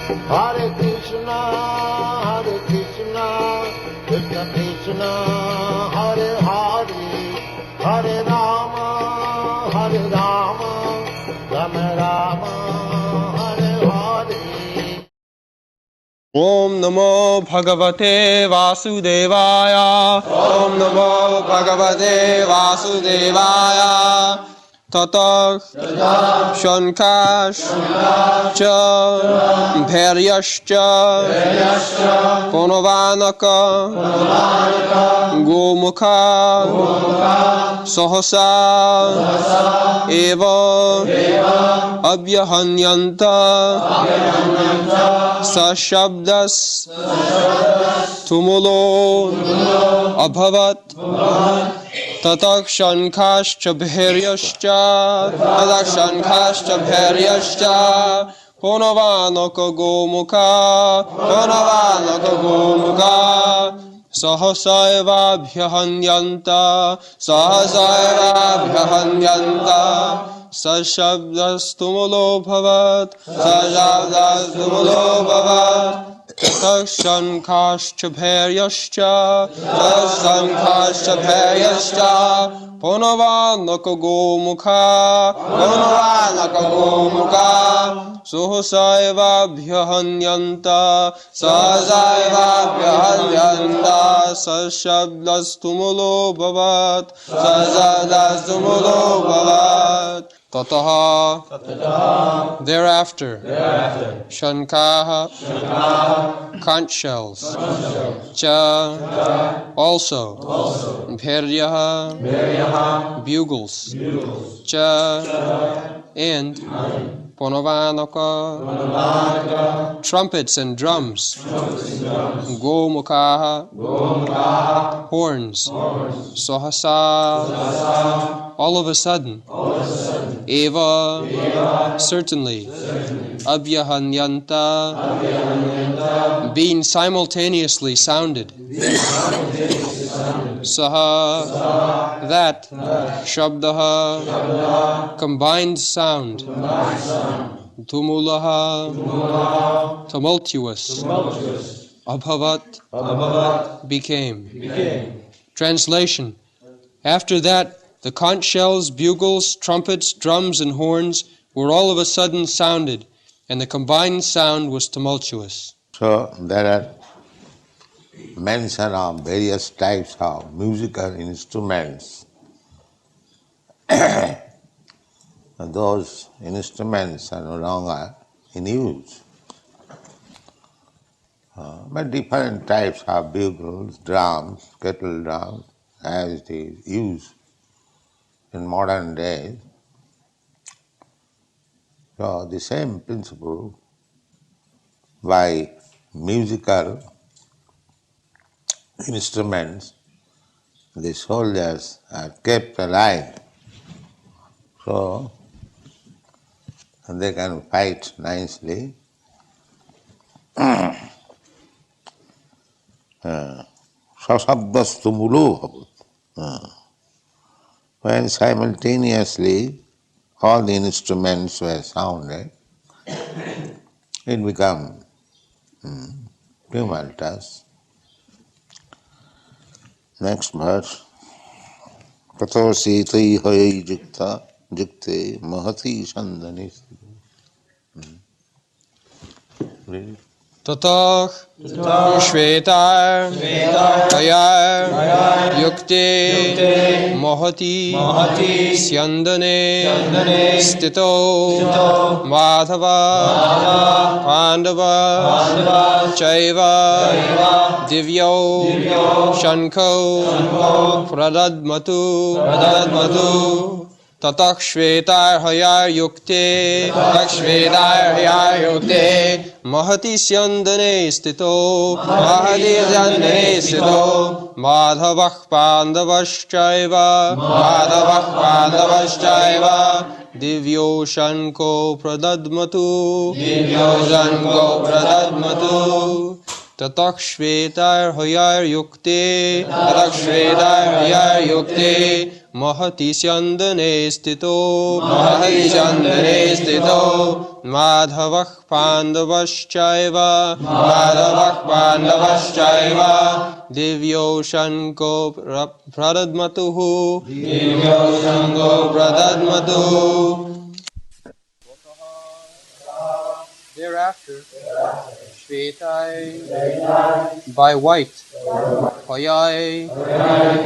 Hare Krishna, Krishna Krishna, Hare Hare, Hare Rama, Rama Rama, Hare Hare. Om Namo Bhagavate Vasudevaya. Om Namo Bhagavate Vasudevaya. Tata Shankash Cha Bharyascha Ponovanaka Gomukha Sahasa Eva Abhyahanyanta Sashabdas Tumulo Abhavat Tatak Shankascha Bharyascha Ponovanaka Gomukha Sahasayavabhyahanyanta Sashabdastumulo bhavat Tatak Shankascha Bharyascha Ponovanaka Gomukha Sahasayavabhyahanyanta Sashabdastumulo bhavat Tataha thereafter Shankaha conch shells Cha also Bharyaha bugles Cha and Ponovanaka trumpets and drums Gomukha horns Sahasa all of a sudden Eva certainly Abhyahanyanta being simultaneously sounded Saha that Shabdaha combined sound Tumulaha tumultuous Abhavat became. Translation. After that the conch shells, bugles, trumpets, drums, and horns were all of a sudden sounded, and the combined sound was tumultuous. So there are mention of various types of musical instruments. Those instruments are no longer in use. But different types of bugles, drums, kettle drums, as it is used in modern days. So the same principle by musical instruments the soldiers are kept alive so they can fight nicely. Sasabdastumulo when simultaneously all the instruments were sounded, it became tumultuous. Next verse. Tato siti hai jikta jikte mahati sandani. Tatah Shvetar Kayar Yukte Mahati Syandane Stito Madhava Pandava Chaiva Divyo Shanko Pradadmatu Tatak Shvetar Hayar Yukte Mahati Syandane Stito Madhavah Pandavaschaiva Divyo Shanko Pradadmatu Tatak Shvetar Hayar Yukte Mahati Syandane Stito Madhavah Pandavaschaiva Divyo Shanko Pradadmatuhu Thereafter, Shvetai, by white, Hoyai,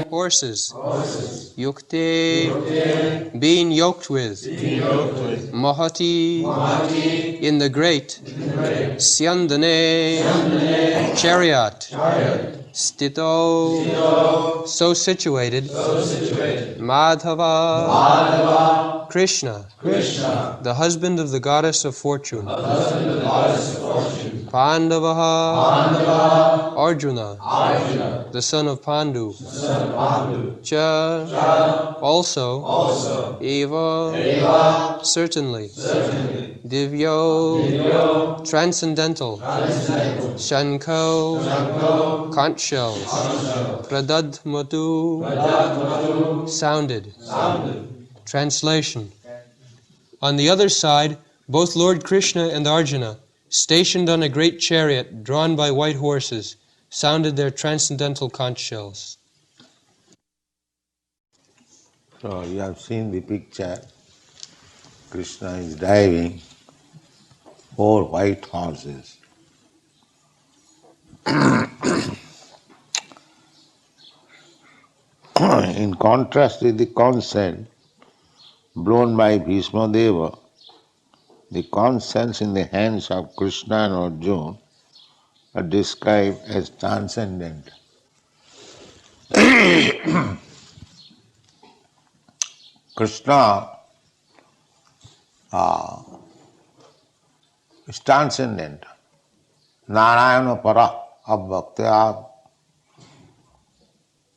horses, Yukte, being yoked with, Mahati, in the great, Syandane, chariot, Stito, so situated, Madhava, Krishna, the husband of the goddess of fortune, Pandavaha, Arjuna, the son of Pandu, Cha, also, Eva, certainly, Divyo, transcendental, Shanko, conch shells, Pradadmatu, sounded. Translation. On the other side, both Lord Krishna and Arjuna, stationed on a great chariot drawn by white horses, sounded their transcendental conch shells. So you have seen the picture. Krishna is driving 4 white horses. In contrast with the consent blown by Bhishma Deva, the conch shells in the hands of Krishna and Arjuna are described as transcendent. Krishna is transcendent. Narayana para abhaktya.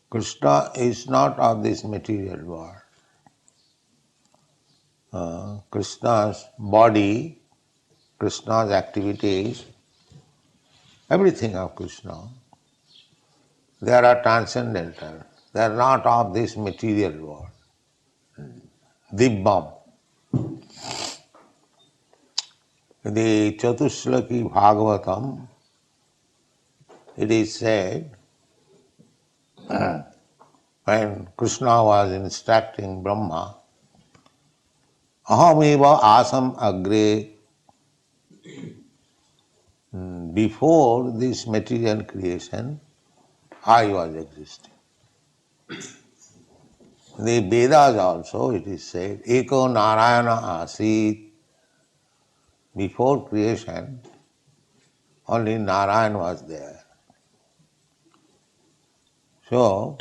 Krishna is not of this material world. Krishna's body, Krishna's activities, everything of Krishna, they are transcendental. They are not of this material world. Dibbam. The Chatushlaki Bhagavatam, it is said, when Krishna was instructing Brahma, Ahameva asam agre, before this material creation, I was existing. The Vedas also, it is said, Eko Narayana asit, before creation, only Narayan was there. So,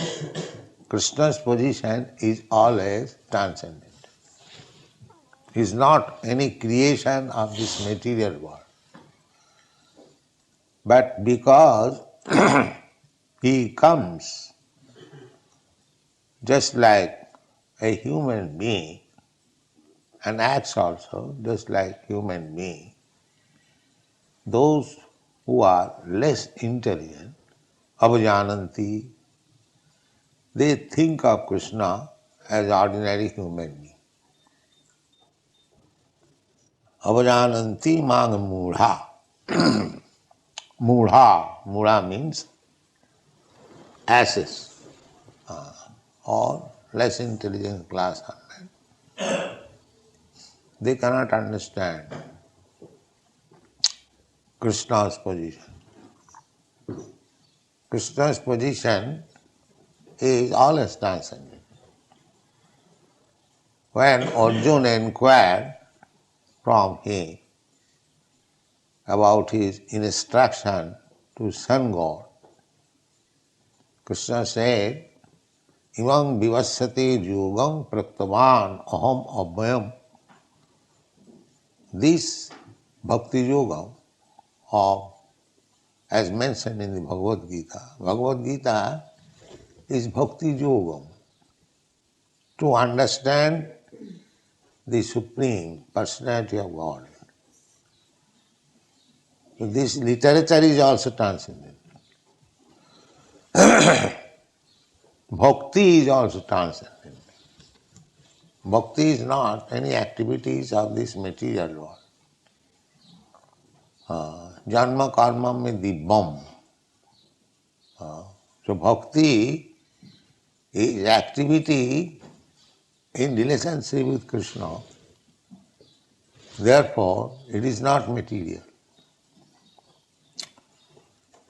Krishna's position is always transcendent. He is not any creation of this material world. But because he comes just like a human being and acts also just like human being, those who are less intelligent, avajananti, they think of Krishna as ordinary human being. Avajananti mang mudha. Mudha means asses or less intelligent class. They cannot understand Krishna's position. Krishna's position is always transcendent. When Arjuna inquired from him about his instruction to sun god, Krishna said, Imam vivassate yogam praktavan aham abhyam. This bhakti yoga, as mentioned in the Bhagavad-gītā, Bhagavad-gītā is bhakti yoga, to understand the Supreme Personality of God. So this literature is also transcendent. Bhakti is also transcendent. Bhakti is not any activities of this material world. Janma karma mein the bomb. So bhakti is activity in relationship with Krishna. Therefore, it is not material.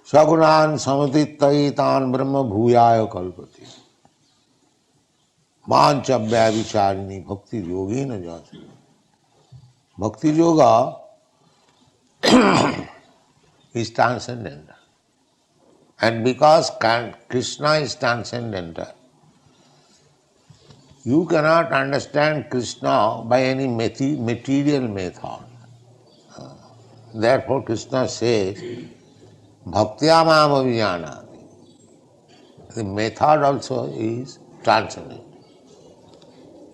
Sagunan samatitaitan brahma bhuyaya kalpati. Manchabhya vicharini bhakti yogi na jati. Bhakti yoga is transcendental. And because Krishna is transcendental, you cannot understand Krishna by any material method. Therefore Krishna says, Bhaktya mam avijanati. The method also is transcendent,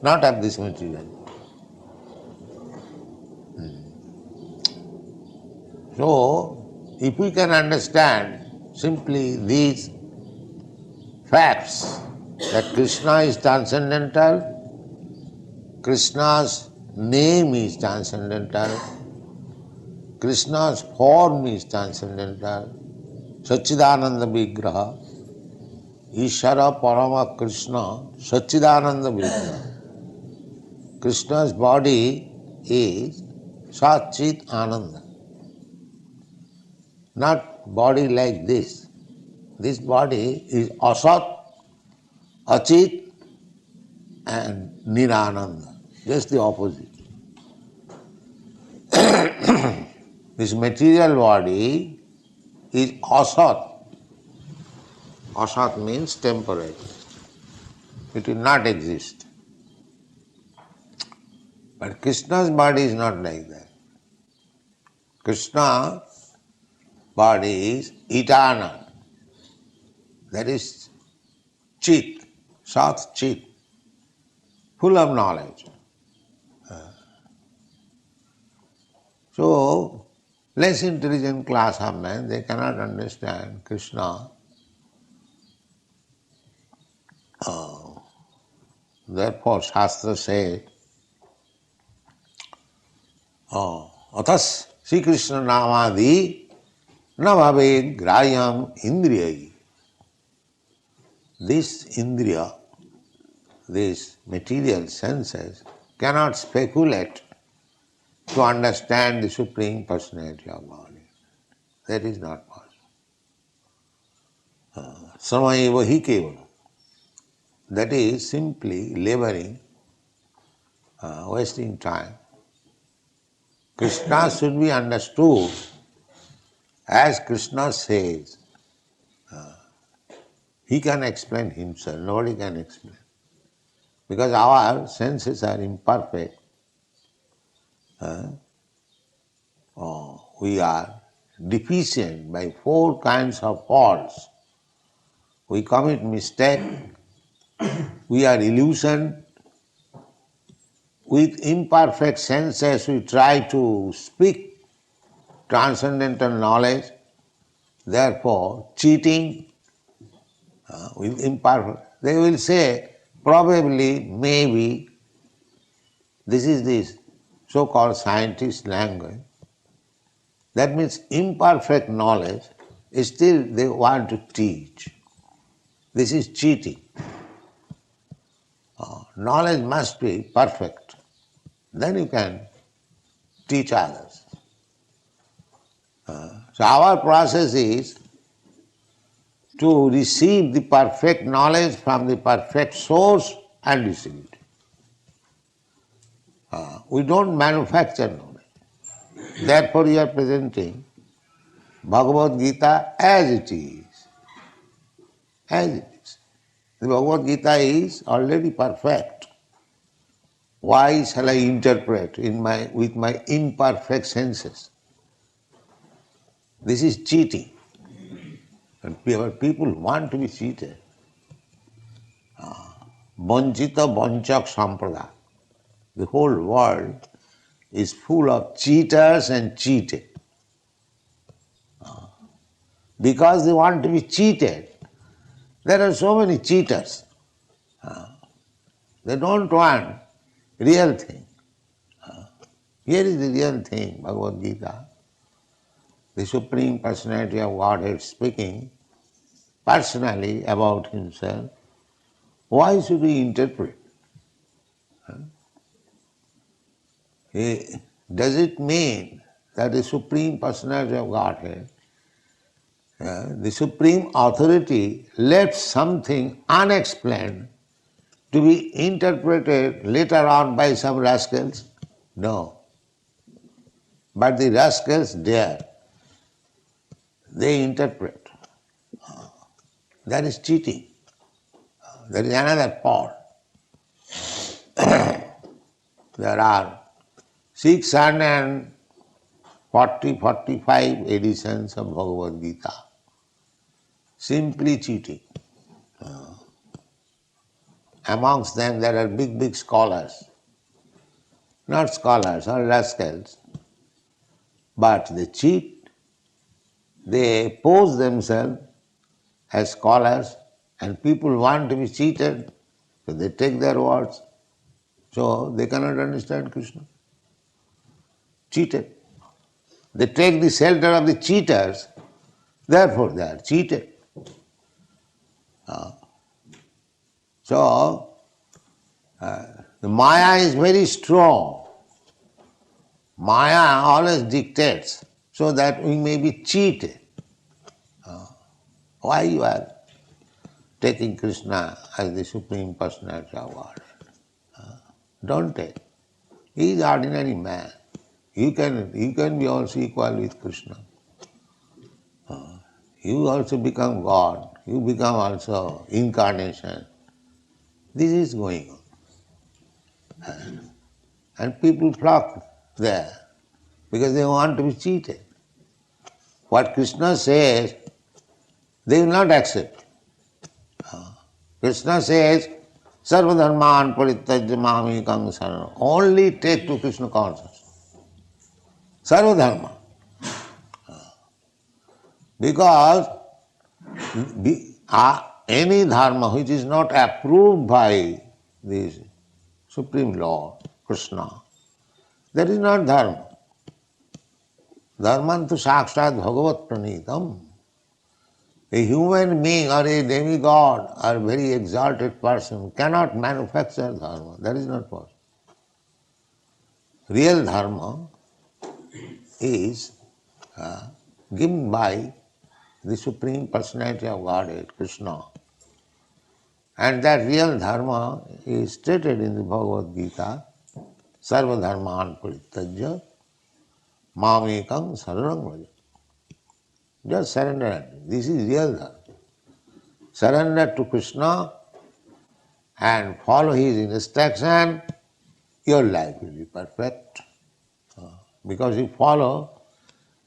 not of this material. So, if we can understand simply these facts, that Krishna is transcendental, Krishna's name is transcendental, Krishna's form is transcendental, Satchidananda Vigraha, Ishara Parama Krishna, Satchidananda Vigraha. Krishna's body is Satchit Ananda. Not body like this. This body is Asat, Achit and Nirananda. Just the opposite. This material body is Asat. Asat means temporary. It will not exist. But Krishna's body is not like that. Krishna's body is eternal. That is Chit, Sat Chit, full of knowledge. So, less intelligent class of men, they cannot understand Krishna. Therefore, Shastra says, Athas Sri Krishna Namadi na bhaved grayam indriyai. This indriya, these material senses, cannot speculate to understand the Supreme Personality of Godhead. That is not possible. Samayeva hi kevalam. That is simply laboring, wasting time. Krishna should be understood as Krishna says. He can explain himself, nobody can explain. Because our senses are imperfect. We are deficient by 4 kinds of faults. We commit mistake, we are illusioned. With imperfect senses we try to speak transcendental knowledge, therefore cheating with imperfect. They will say, probably, maybe, this is this so-called scientist language. That means imperfect knowledge, still they want to teach. This is cheating. Knowledge must be perfect. Then you can teach others. So our process is to receive the perfect knowledge from the perfect source and distribute it. We don't manufacture knowledge. Therefore we are presenting Bhagavad-gītā as it is. As it is. The Bhagavad-gītā is already perfect. Why shall I interpret with my imperfect senses? This is cheating. And people want to be cheated. Vanchita vanchak sampradaya. The whole world is full of cheaters and cheated. Because they want to be cheated, there are so many cheaters. They don't want real thing. Here is the real thing, Bhagavad-gītā. the Supreme Personality of Godhead speaking personally about himself, why should we interpret? Does it mean that the Supreme Personality of Godhead, the Supreme Authority, left something unexplained to be interpreted later on by some rascals? No. But the rascals dare. They interpret. That is cheating. That is another part. There are 45 editions of Bhagavad-gītā. Simply cheating. Amongst them there are big scholars. Not scholars, or rascals. But they cheat. They pose themselves as scholars, and people want to be cheated, so they take their words. So they cannot understand Krishna. Cheated. They take the shelter of the cheaters, therefore they are cheated. So the Maya is very strong. Maya always dictates so that we may be cheated. Why you are taking Krishna as the Supreme Personality of God? Don't take. He is ordinary man. You can be also equal with Krishna. You also become God. You become also incarnation. This is going on. And people flock there because they want to be cheated. What Krishna says, they will not accept. Krishna says, Sarva dharman parityajya mamekam saranam. Only take to Krishna consciousness. Sarva dharma. Because any dharma which is not approved by the Supreme Lord, Krishna, that is not dharma. Dharmantu sakshat bhagavat pranitam. A human being or a demigod or a very exalted person cannot manufacture dharma. That is not possible. Real dharma is given by the Supreme Personality of Godhead, Krishna. And that real dharma is stated in the Bhagavad-gītā, Sarva dharman parityajya mamekam saranam vraja. Just surrender. This is real dharma. Surrender to Krishna and follow his instruction, your life will be perfect. Because you follow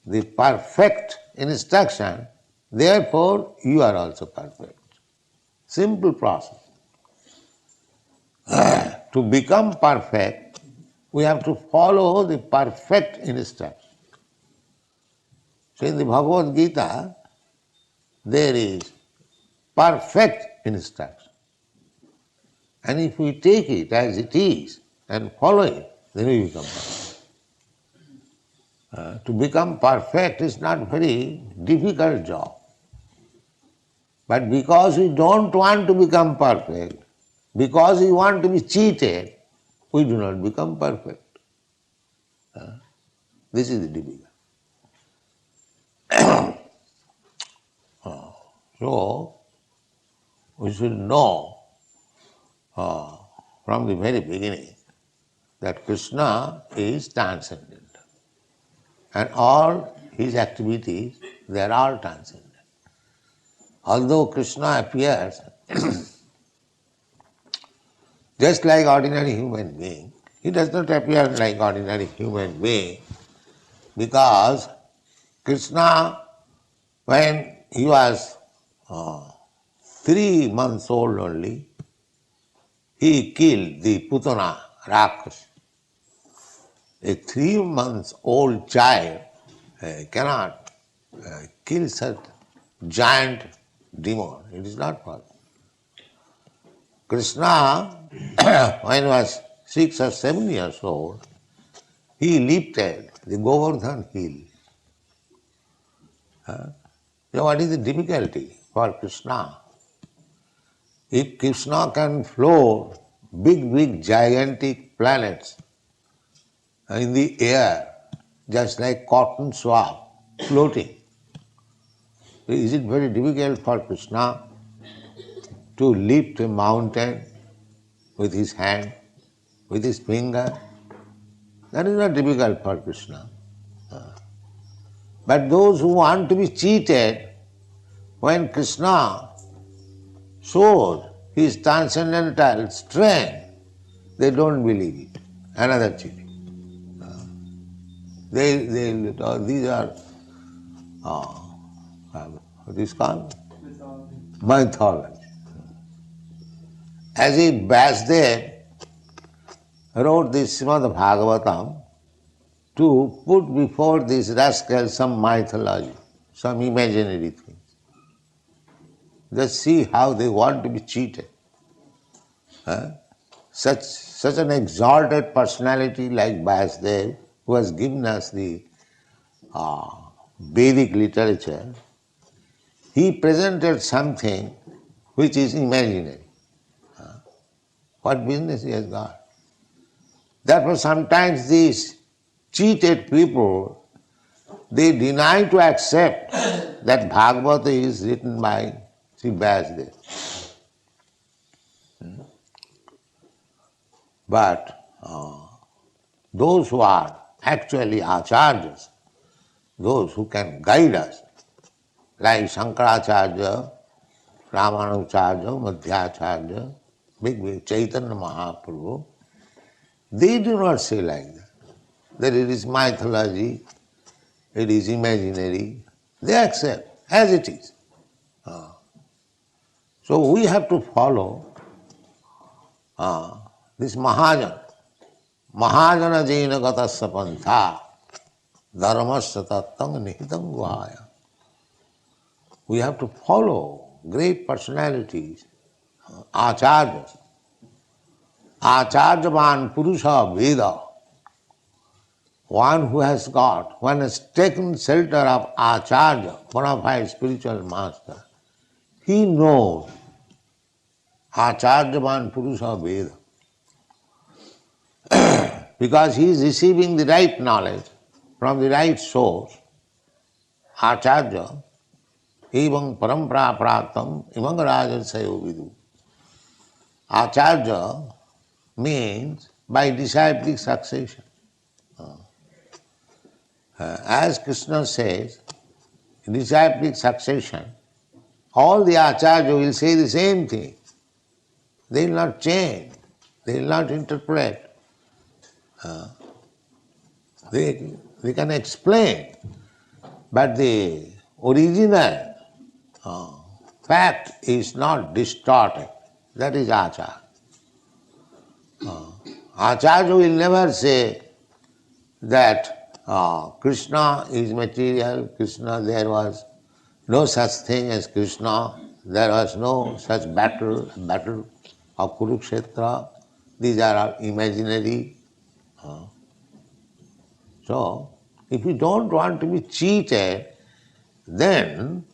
the perfect instruction, therefore you are also perfect. Simple process. To become perfect, we have to follow the perfect instruction. So in the Bhagavad-gītā, there is perfect instruction. And if we take it as it is and follow it, then we become perfect. To become perfect is not very difficult job. But because we don't want to become perfect, because we want to be cheated, we do not become perfect. This is the difficult. So, we should know from the very beginning that Krishna is transcendent. And all his activities, they are all transcendent. Although Krishna appears just like ordinary human being, he does not appear like ordinary human being because Krishna, when he was 3 months old only, he killed the Putana Raksha. A 3 months old child cannot kill such giant demon. It is not possible. Krishna, when he was 6 or 7 years old, he lifted the Govardhan hill So what is the difficulty for Krishna? If Krishna can float big gigantic planets in the air, just like cotton swab floating, is it very difficult for Krishna to lift a mountain with his hand, with his finger? That is not difficult for Krishna. But those who want to be cheated, when Krishna shows his transcendental strength, they don't believe it. Another cheating. These are what is called? Mythology. As if Vyasdev wrote this Srimad Bhagavatam to put before these rascals some mythology, some imaginary things. Just see how they want to be cheated. Such an exalted personality like Vyasdev, who has given us the Vedic literature, he presented something which is imaginary. What business he has got? Therefore, sometimes these cheated people, they deny to accept that Bhagavata is written by Sri Vyasdev. But those who are actually acharyas, those who can guide us, like Shankaracharya, Ramanujarya, Madhyacharya, big Chaitanya Mahaprabhu, they do not say like that it is mythology, it is imaginary. They accept as it is. So we have to follow this Mahajana. Mahajana jena gatasya pantha dharmasya tattang nihitam guhaya. We have to follow great personalities, acharyas. Acharyavan purusha veda. One who has taken shelter of acharya, bona fide spiritual master, he knows acharyavan purusha veda. Because he is receiving the right knowledge from the right source, acharya, evam parampara pratam imang rajasayo vidu. Acharya means by disciplic succession. As Krishna says, in disciplic succession, all the acharya will say the same thing. They will not change, they will not interpret. They can explain, but the original fact is not distorted. That is acharya. Acharya will never say that Krishna is material, there was no such thing as Krishna, there was no such battle of Kurukshetra, these are all imaginary. So, if we don't want to be cheated, then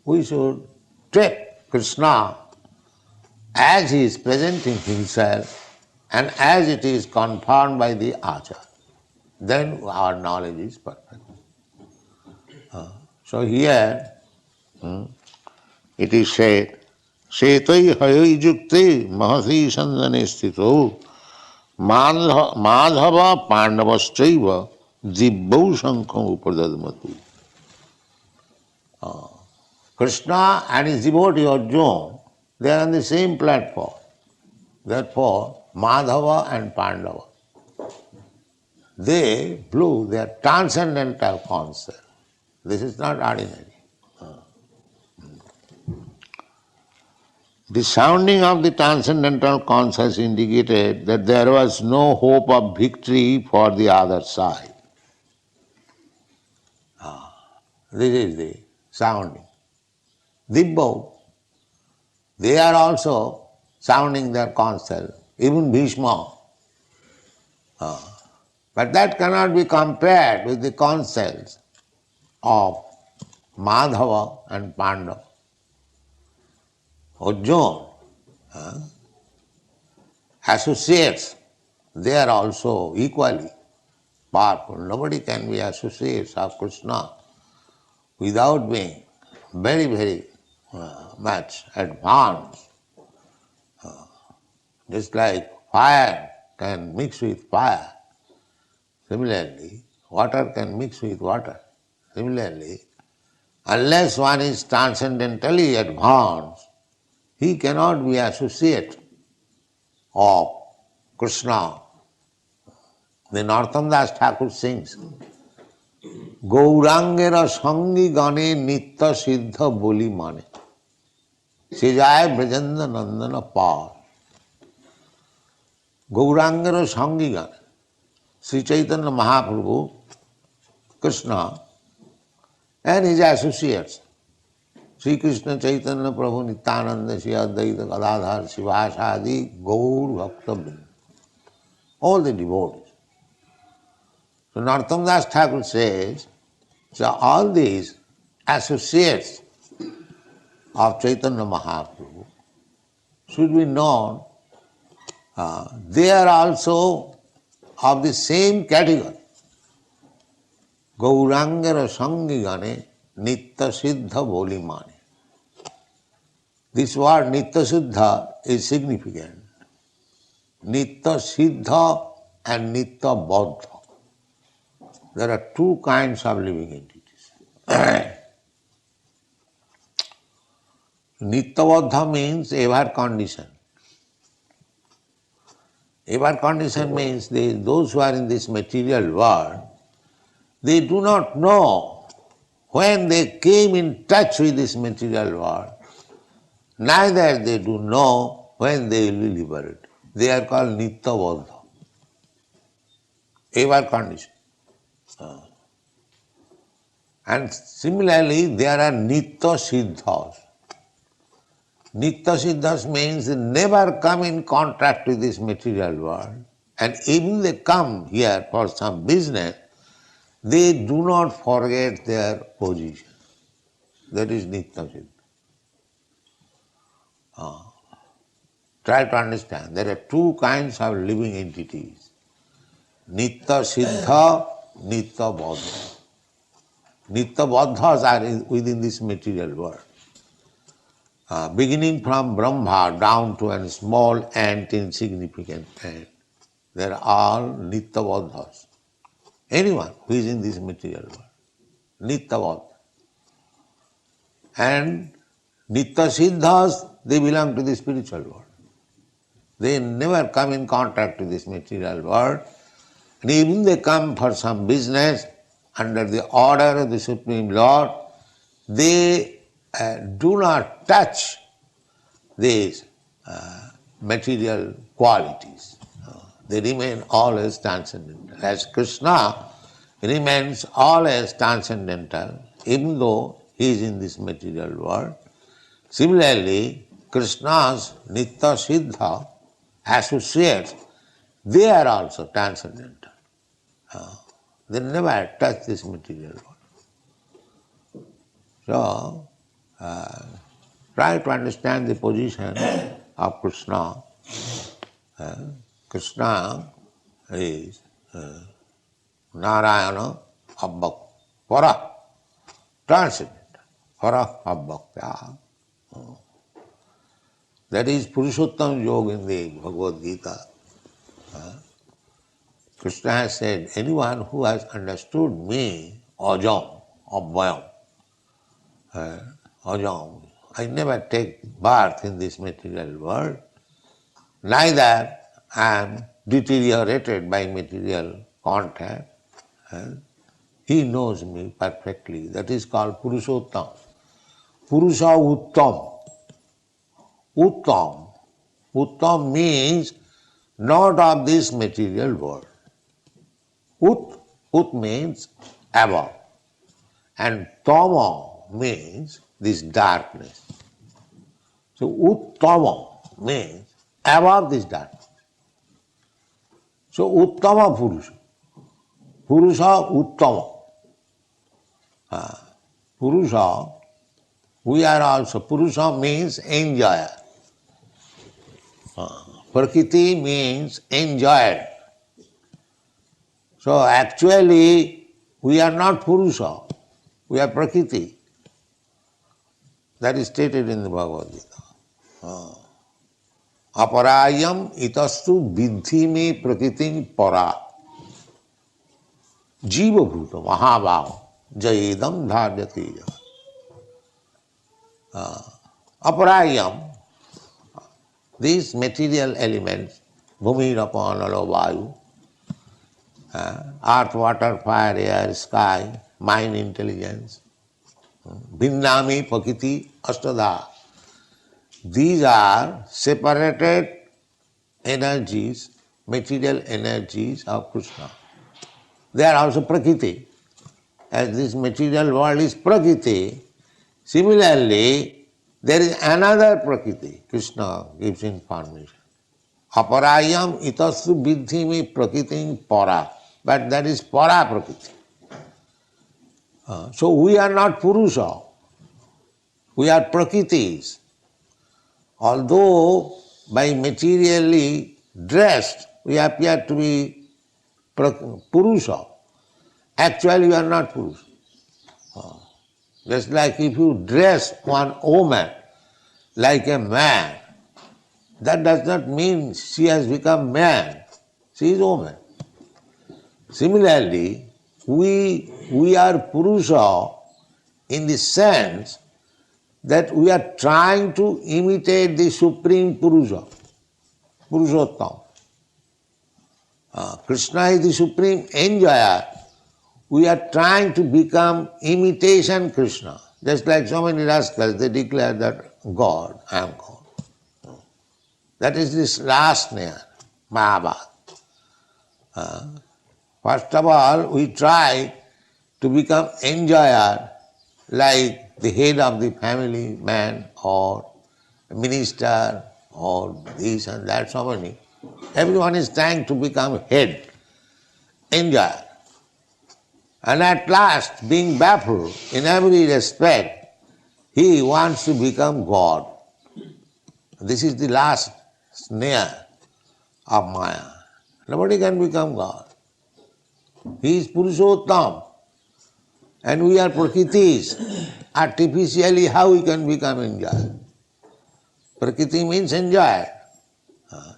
we should take Krishna as he is presenting himself and as it is confirmed by the acharya. Then our knowledge is perfect. So here it is said, Setai hayai yukte mahasi sandane sthito madhava pandavaschaiva dibbau sankham upadadmatu. Krishna and his devotee Arjuna, they are on the same platform. Therefore, Madhava and Pandava, they blew their transcendental concert. This is not ordinary. The sounding of the transcendental concert indicated that there was no hope of victory for the other side. This is the sounding. Dibbau, they are also sounding their concert, even Bhishma. But that cannot be compared with the concerts of Madhava and Pandava. Arjuna, associates, they are also equally powerful. Nobody can be associates of Krishna without being very, very much advanced. Just like fire can mix with fire, similarly, water can mix with water. Similarly, unless one is transcendentally advanced, he cannot be associate of Krishna. The Narottam Das Thakur sings, Gaurangera sangi gane nitya siddha boli mane, sejaya brajanda nandana par. Gaurangera sangi gane. Sri Chaitanya Mahaprabhu, Krishna, and his associates, Sri Krishna Chaitanya Prabhu Nityananda Shri Advaita Gadadhar Sivasadi Gaur Bhakta Vrinda, all the devotees. So Narottam Das Thakur says, so all these associates of Chaitanya Mahaprabhu should be known, they are also of the same category. Gaurangara sangi gane nitya siddha boli mane. This word nitya siddha is significant. Nitya siddha and nitya baddha. There are two kinds of living entities. Nitya baddha means ever conditioned. Ever conditioned means those who are in this material world, they do not know when they came in touch with this material world, neither they do know when they will be liberated. They are called nitya baddha, ever conditioned. And similarly, there are nitya siddhas. Nitya siddhas means they never come in contact with this material world, and even they come here for some business, they do not forget their position. That is nitya siddha. Try to understand. There are two kinds of living entities. Nitya siddha, nitya baddha. Nitya baddhas are within this material world. Beginning from Brahma down to a small ant, insignificant ant, they are all nitya baddhas. Anyone who is in this material world, nitya baddha. And nitya siddhas, they belong to the spiritual world. They never come in contact with this material world. And even they come for some business under the order of the Supreme Lord, they do not touch these material qualities. They remain always transcendental. As Krishna remains always transcendental, even though he is in this material world, similarly, Krishna's nitya siddha associates, they are also transcendental. They never touch this material world. So, try to understand the position of Krishna. Krishna is Narayana Abbak, Para, transcendental, Para Abbakya. That is Purushottam Yoga in the Bhagavad-gītā. Krishna has said, anyone who has understood me, Ajam, Abhayam, Ajam, I never take birth in this material world, neither I am deteriorated by material contact. He knows me perfectly. That is called Purushottam. Purusha Uttam. Uttam. Uttam means not of this material world. Ut means above. And tama means this darkness. So uttama means above this darkness. So uttama Purusha. Purusha uttama. Purusha, we are also, Purusha means enjoyer. Prakriti means enjoyed. So actually, we are not Purusha, we are Prakriti. That is stated in the Bhagavad-gītā. Aparayam itastu vidhi me prakritim para. Jiva bhuta mahabhava jayedam dharyateja. Aparayam, these material elements, bhumi, rapa, nalo, vayu, earth, water, fire, air, sky, mind, intelligence, Bhinnami, Prakriti, Astada. These are separated energies, material energies of Krishna. They are also Prakriti. As this material world is Prakriti, similarly, there is another Prakriti. Krishna gives information. Aparayam itastu vidhimi prakritim para. But that is para Prakriti. So we are not Purusha. We are Prakritis. Although by materially dressed we appear to be Purusha, actually we are not Purusha. Just like if you dress one woman like a man, that does not mean she has become man. She is woman. Similarly, we are Purusha in the sense that we are trying to imitate the Supreme Purusha, Purushottam. Krishna is the Supreme Enjoyer. We are trying to become imitation Krishna. Just like so many rascals, they declare that God, I am God. That is this last snare, Mahabharata. First of all, we try to become enjoyer like the head of the family, man or minister or this and that, so many. Everyone is trying to become head, enjoyer. And at last, being baffled in every respect, he wants to become God. This is the last snare of Maya. Nobody can become God. He is Purushottam. And we are Prakritis. Artificially, how we can become enjoyer? Prakriti means enjoyer.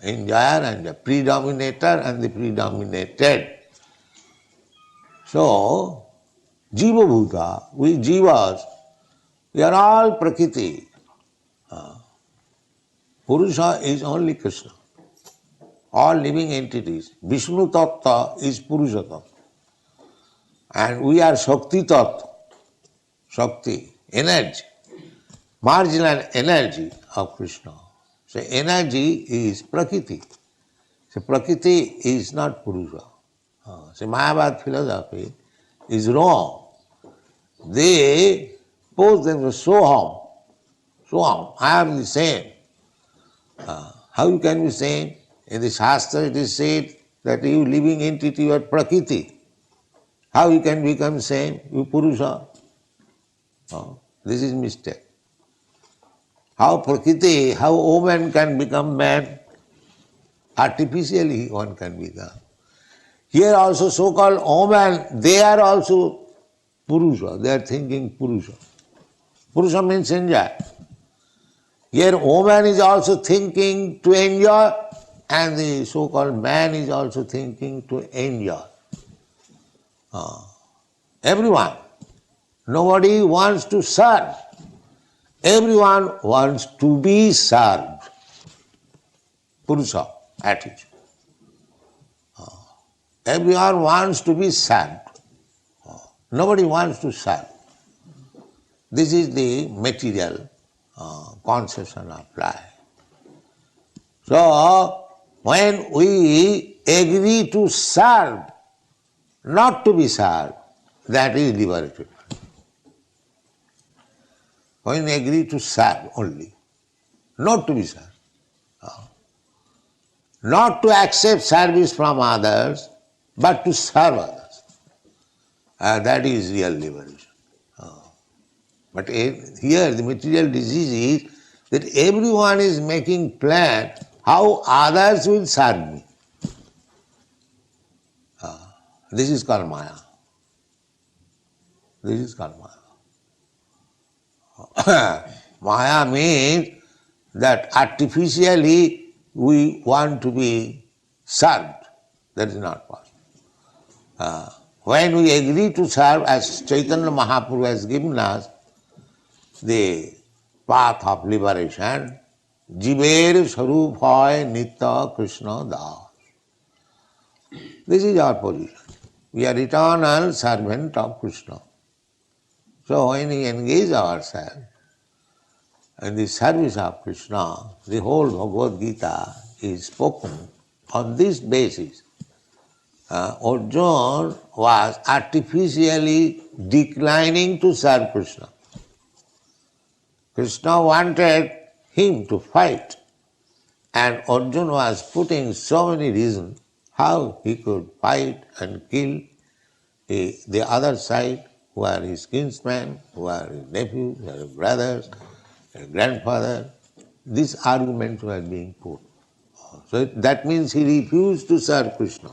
Enjoyer and the predominator and the predominated. So, Jiva Bhuta, we Jivas, we are all Prakriti. Purusha is only Krishna. All living entities. Vishnu Tattva is Purusha Tattva. And we are Shakti Tattva. Shakti, energy. Marginal energy of Krishna. So energy is Prakriti. So Prakriti is not Purusha. So Mayavad philosophy is wrong. They pose themselves Soham, I am the same. How you can be same? In the Shastra it is said that you living entity, you are Prakriti. How you can become same? You Purusha. This is mistake. How Prakriti, how woman can become man? Artificially one can become. Here also so-called woman, they are also Purusha. They are thinking Purusha. Purusha means enjoy. Here woman is also thinking to enjoy and the so-called man is also thinking to enjoy. Everyone. Nobody wants to serve. Everyone wants to be served. Purusha attitude. Everyone wants to be served. Nobody wants to serve. This is the material conception of life. So, when we agree to serve, not to be served, that is liberated. When we agree to serve only, not to be served, not to accept service from others, but to serve others, that is real liberation. But here the material disease is that everyone is making plan how others will serve me. This is called Maya. This is called Maya. Maya means that artificially we want to be served. That is not possible. When we agree to serve, as Chaitanya Mahaprabhu has given us the path of liberation, Jiver Sarup Hoy Nitya Krishna Das. This is our position. We are eternal servant of Krishna. So when we engage ourselves in the service of Krishna, the whole Bhagavad-gītā is spoken on this basis. Arjuna was artificially declining to serve Krishna. Krishna wanted him to fight, and Arjuna was putting so many reasons how he could fight and kill the other side, who are his kinsmen, who are his nephews, who are his brothers, his grandfather. These arguments were being put. So that means he refused to serve Krishna.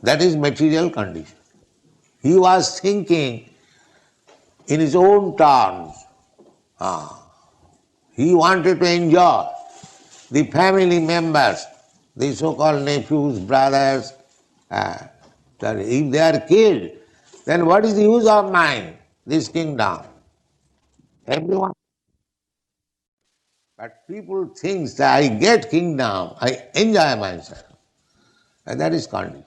That is material condition. He was thinking in his own terms. He wanted to enjoy the family members, the so-called nephews, brothers. If they are killed, then what is the use of mine, this kingdom? Everyone. But people think that I get kingdom, I enjoy myself. And that is condition.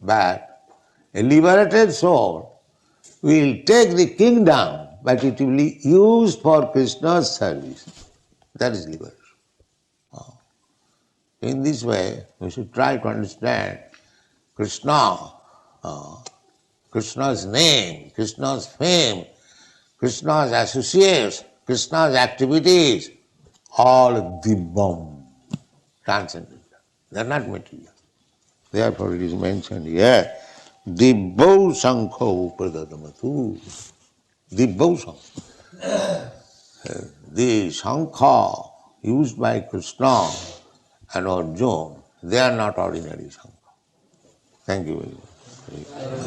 But a liberated soul will take the kingdom, but it will be used for Krishna's service. That is liberation. In this way, we should try to understand Krishna, Krishna's name, Krishna's fame, Krishna's associates, Krishna's activities, all dibbam, transcendental. They are not material. Therefore it is mentioned here, Dibbau Sankho Pradadamatu. Dibbau Sankho. The Sankha used by Krishna and Arjuna, they are not ordinary Sankha. Thank you very much.